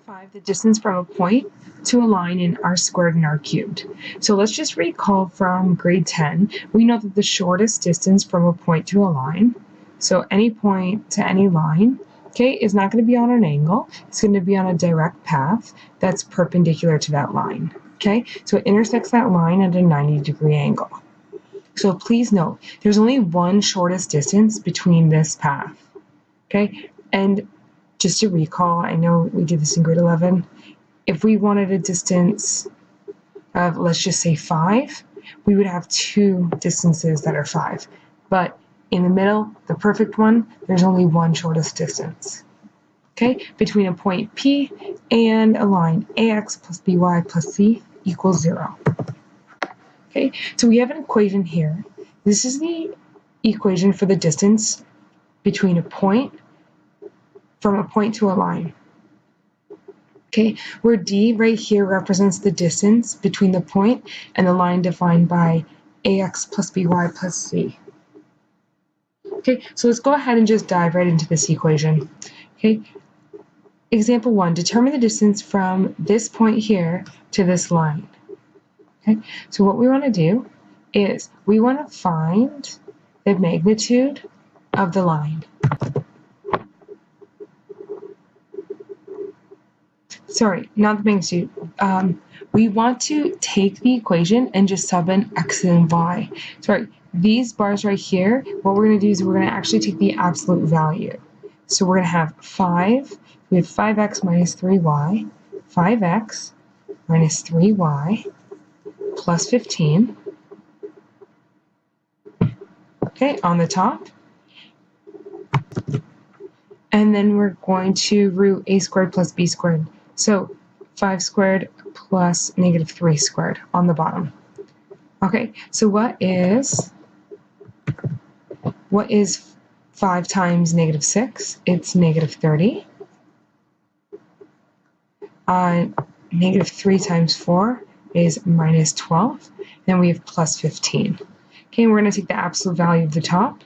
5, the distance from a point to a line in r squared and r cubed. So let's just recall from grade 10, we know that the shortest distance from a point to a line, so any point to any line, okay, is not going to be on an angle. It's going to be on a direct path that's perpendicular to that line, okay? So it intersects that line at a 90-degree angle. So please note, there's only one shortest distance between this path, okay? And just to recall, I know we did this in grade 11, if we wanted a distance of, let's just say 5, we would have two distances that are 5. But in the middle, the perfect one, there's only one shortest distance, okay, between a point P and a line ax plus by plus c equals 0. Okay, so we have an equation here. This is the equation for the distance between a point, from a point to a line. Okay, where d right here represents the distance between the point and the line defined by ax plus by plus c. Okay, so let's go ahead and just dive right into this equation. Okay, example 1, determine the distance from this point here to this line. Okay, so what we want to do is we want to find the magnitude of the line. Sorry, not the magnitude. We want to take the equation and just sub in x and y. Sorry, these bars right here, what we're going to do is we're going to actually take the absolute value. So we're going to have 5, we have 5x minus 3y, 5x minus 3y plus 15, okay, on the top. And then we're going to root a squared plus b squared. So 5 squared plus negative 3 squared on the bottom. Okay, so what is 5 times negative 6? It's negative 30. Negative 3 times 4 is minus 12. Then we have plus 15. Okay, we're going to take the absolute value of the top.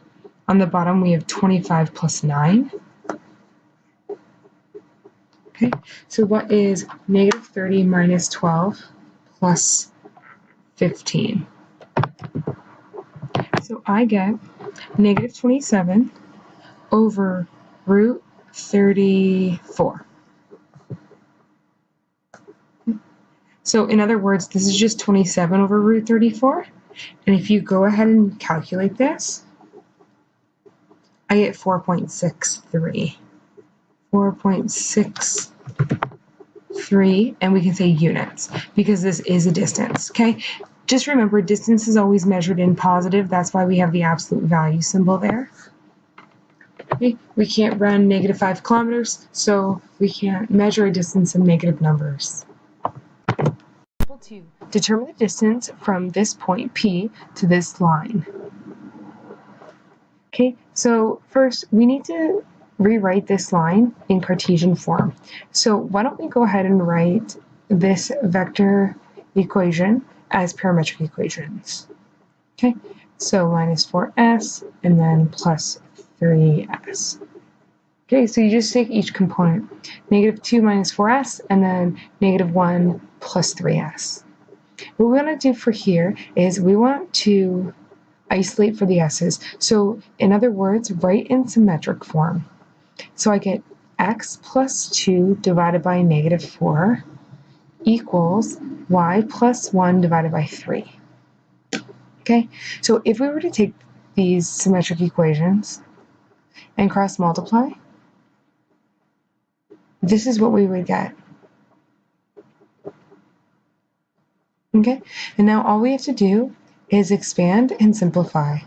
On the bottom, we have 25 plus 9. Okay, so what is negative 30 minus 12 plus 15? So I get negative 27 over root 34. So in other words, this is just 27 over root 34. And if you go ahead and calculate this, I get 4.63. 4.63, and we can say units because this is a distance, okay? Just remember, distance is always measured in positive. That's why we have the absolute value symbol there. Okay? We can't run negative 5 kilometers, so we can't measure a distance in negative numbers. Example 2, determine the distance from this point P to this line. Okay, so first we need to rewrite this line in Cartesian form. So why don't we go ahead and write this vector equation as parametric equations. Okay, so minus 4s and then plus 3s. Okay, so you just take each component. Negative 2 minus 4s and then negative 1 plus 3s. What we want to do for here is we want to isolate for the s's. So in other words, write in symmetric form. So I get x plus 2 divided by negative 4 equals y plus 1 divided by 3. Okay, so if we were to take these symmetric equations and cross multiply, this is what we would get. Okay, and now all we have to do is expand and simplify.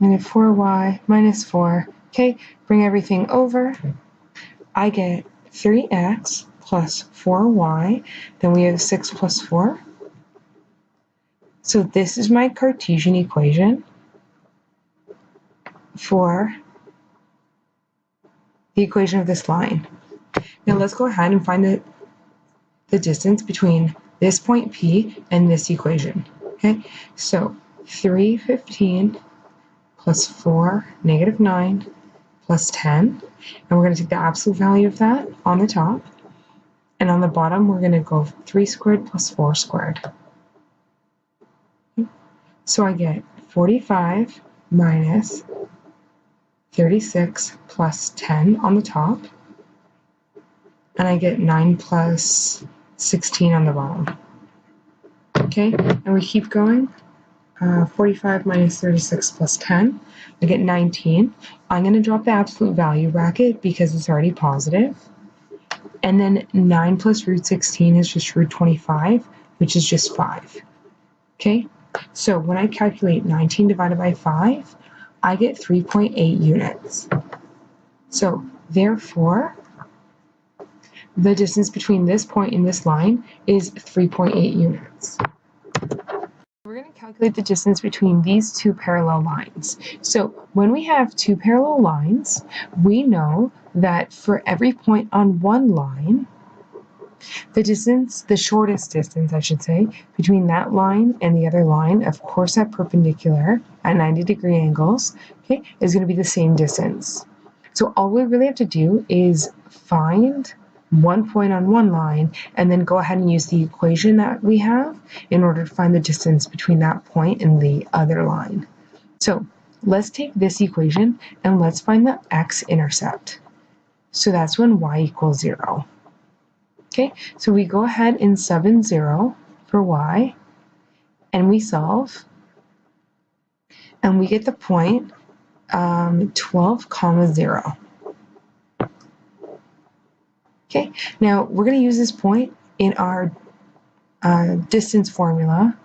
Negative 4y minus 4. Okay, bring everything over. I get 3x plus 4y. Then we have 6 plus 4. So this is my Cartesian equation for the equation of this line. Now let's go ahead and find the distance between this point P and this equation. Okay, so 315 plus 4, negative 9, plus 10. And we're going to take the absolute value of that on the top. And on the bottom, we're going to go 3 squared plus 4 squared. So I get 45 minus 36 plus 10 on the top. And I get 9 plus 16 on the bottom. Okay, and we keep going. 45 minus 36 plus 10. I get 19. I'm going to drop the absolute value bracket because it's already positive. And then 9 plus root 16 is just root 25, which is just 5. Okay, so when I calculate 19 divided by 5, I get 3.8 units. So therefore, the distance between this point and this line is 3.8 units. We're going to calculate the distance between these two parallel lines. So when we have two parallel lines, we know that for every point on one line, the distance, the shortest distance, I should say, between that line and the other line, of course at perpendicular at 90-degree angles, okay, is going to be the same distance. So all we really have to do is find one point on one line and then go ahead and use the equation that we have in order to find the distance between that point and the other line. So let's take this equation and let's find the x-intercept. So that's when y equals 0. Okay, so we go ahead and sub in 0 for y, and we solve, and we get the point 12, 0. Okay, now we're going to use this point in our distance formula,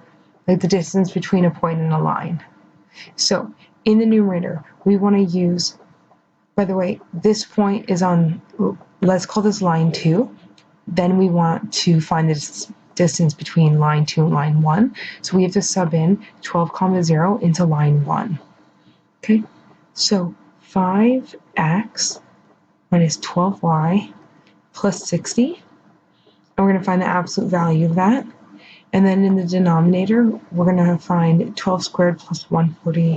like the distance between a point and a line. So in the numerator, we want to use, by the way, this point is on, let's call this line 2. Then we want to find the distance between line 2 and line 1. So we have to sub in 12, 0 into line 1. Okay, so 5x minus 12y plus 60, and we're going to find the absolute value of that. And then in the denominator, we're going to find 12 squared plus 140,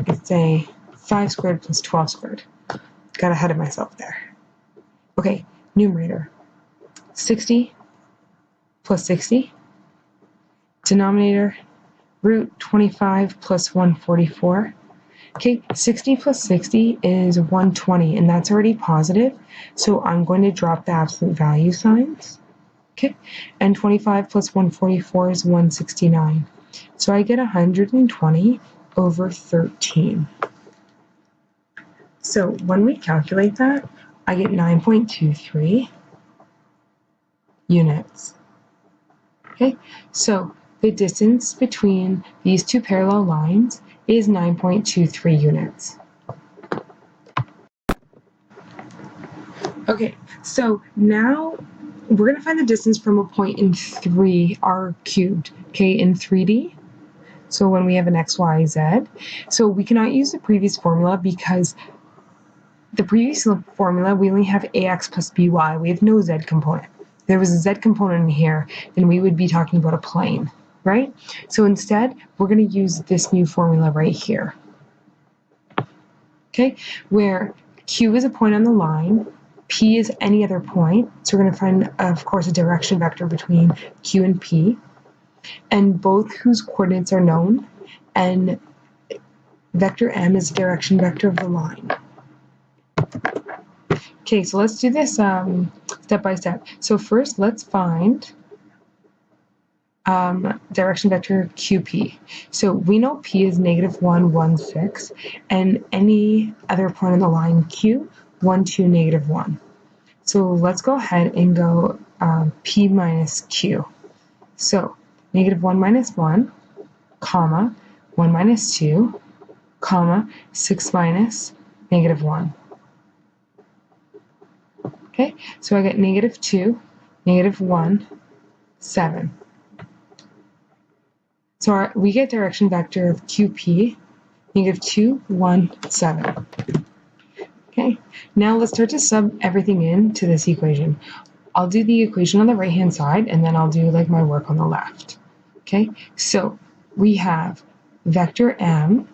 it's a 5 squared plus 12 squared. Got ahead of myself there. Okay, numerator, 60 plus 60. Denominator, root 25 plus 144. Okay, 60 plus 60 is 120, and that's already positive, so I'm going to drop the absolute value signs. Okay, and 25 plus 144 is 169. So I get 120 over 13. So when we calculate that, I get 9.23 units. Okay, so the distance between these two parallel lines is 9.23 units. Okay, so now we're going to find the distance from a point in 3, r cubed, okay, in 3D. So when we have an x, y, z. So we cannot use the previous formula because the previous formula, we only have ax plus by. We have no z component. If there was a z component in here, then we would be talking about a plane, right? So instead, we're going to use this new formula right here. Okay, where q is a point on the line, p is any other point. So we're going to find, of course, a direction vector between q and p, and both whose coordinates are known, and vector m is the direction vector of the line. Okay, so let's do this step by step. So first, let's find direction vector QP. So we know P is -1, 1, 6, and any other point on the line Q, 1, 2, -1. So let's go ahead and go P minus Q. So -1 minus 1, comma, 1 minus 2, comma, 6 minus -1. Okay, so I get -2, -1, 7. So we get direction vector of QP, -2, 1, 7. Okay, now let's start to sub everything into this equation. I'll do the equation on the right-hand side, and then I'll do like my work on the left. Okay, so we have vector M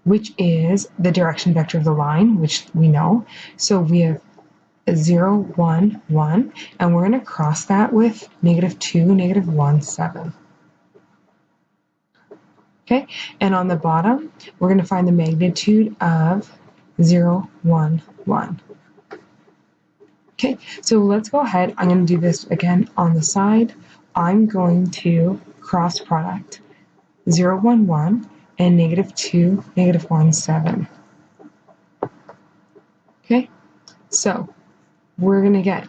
which is the direction vector of the line, which we know. So we have 0, 1, 1, and we're going to cross that with -2, -1, 7. Okay, and on the bottom, we're going to find the magnitude of 0, 1, 1. Okay, so let's go ahead. I'm going to do this again on the side. I'm going to cross product 0, 1, 1 and -2, -1, 7. Okay, so we're going to get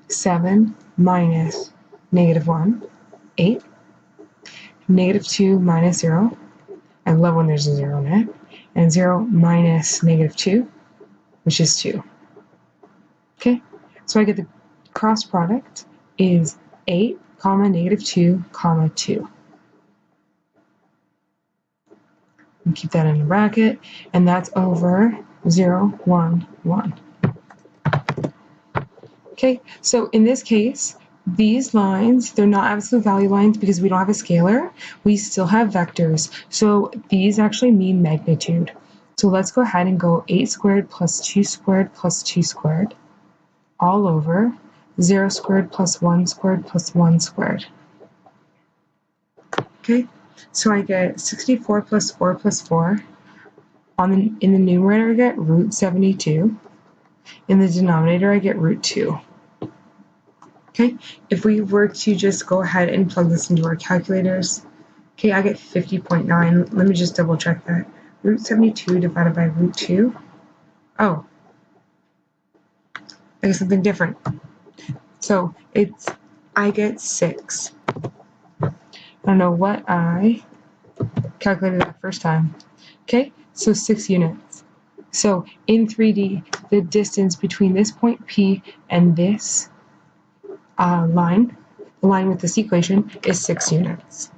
7 minus -1, 8. -2 minus 0. I love when there's a 0 in it. And 0 minus -2, which is 2. Okay, so I get the cross product is 8, -2, 2. And keep that in a bracket, and that's over 0, 1, 1. Okay, so in this case, these lines, they're not absolute value lines because we don't have a scalar. We still have vectors. So these actually mean magnitude. So let's go ahead and go 8 squared plus 2 squared plus 2 squared all over 0 squared plus 1 squared plus 1 squared. Okay, so I get 64 plus 4 plus 4. In the numerator, I get root 72. In the denominator, I get root 2. Okay, if we were to just go ahead and plug this into our calculators, okay, I get 50.9. Let me just double check that. Root 72 divided by root 2. Oh, I get something different. So I get 6. I don't know what I calculated that first time. Okay, so 6 units. So in 3D, the distance between this point P and this line, the line with this equation, is 6 units.